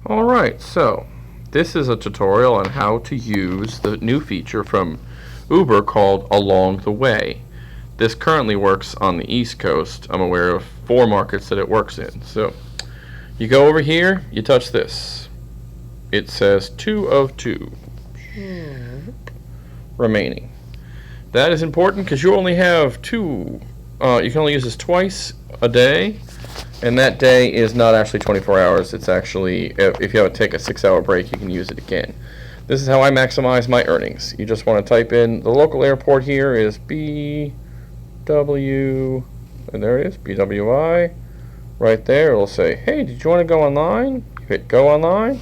Alright, so this is a tutorial on how to use the new feature from Uber called Along the Way. This currently works on the East Coast. I'm aware of 4 markets that it works in. So you go over here, you touch this. It says 2 of 2 remaining. That is important because you only have 2. You can only use this twice a day. And that day is not actually 24 hours. It's actually, if you have to take a 6-hour break, you can use it again. This is how I maximize my earnings. You just want to type in, the local airport here is BW, and there it is, BWI. Right there, it'll say, hey, did you want to go online? You hit go online.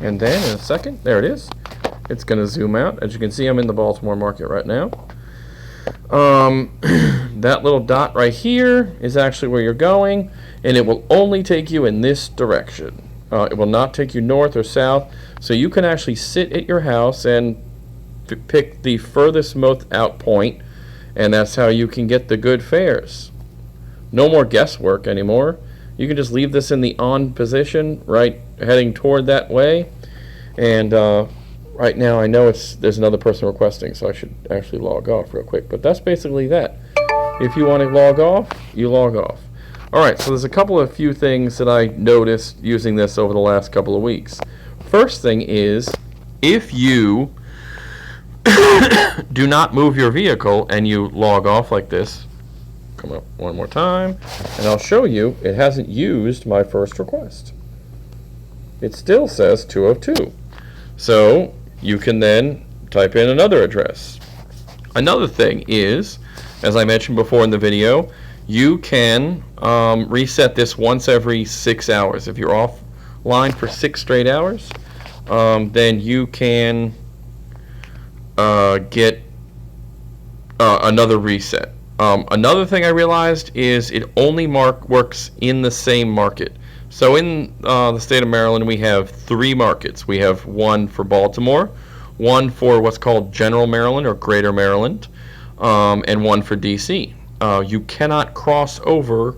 And then in a second, there it is. It's going to zoom out. As you can see, I'm in the Baltimore market right now. That little dot right here is actually where you're going, and it will only take you in this direction. It will not take you north or south, so you can actually sit at your house and pick the furthest most out point, and that's how you can get the good fares. No more guesswork anymore. You can just leave this in the on position, right, heading toward that way, and right now I know there's another person requesting, so I should actually log off real quick. But that's basically that. If you want to log off, you log off. Alright, so there's a few things that I noticed using this over the last couple of weeks. First thing is, if you do not move your vehicle and you log off like this, come up one more time, and I'll show you it hasn't used my first request. It still says 2 of 2. So you can then type in another address. Another thing is, as I mentioned before in the video, you can reset this once every 6 hours. If you're offline for 6 straight hours, then you can get another reset. Another thing I realized is it only works in the same market. So in the state of Maryland, we have 3 markets. We have one for Baltimore, one for what's called General Maryland or Greater Maryland, and one for DC. You cannot cross over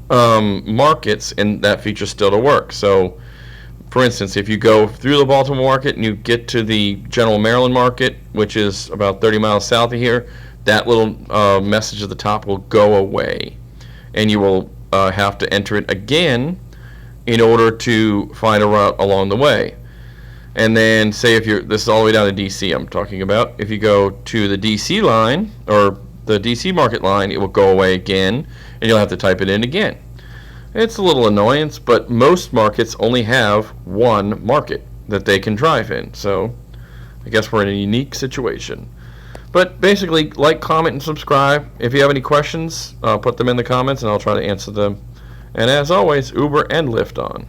markets, and that feature still to work. So, for instance, if you go through the Baltimore market and you get to the General Maryland market, which is about 30 miles south of here, that little message at the top will go away, and you will have to enter it again in order to find a route along the way. And then say if this is all the way down to DC I'm talking about, if you go to the DC line or the DC market line, it will go away again and you'll have to type it in again. It's a little annoyance, but most markets only have one market that they can drive in, so I guess we're in a unique situation. But basically, like, comment, and subscribe. If you have any questions, put them in the comments and I'll try to answer them. And as always, Uber and Lyft on.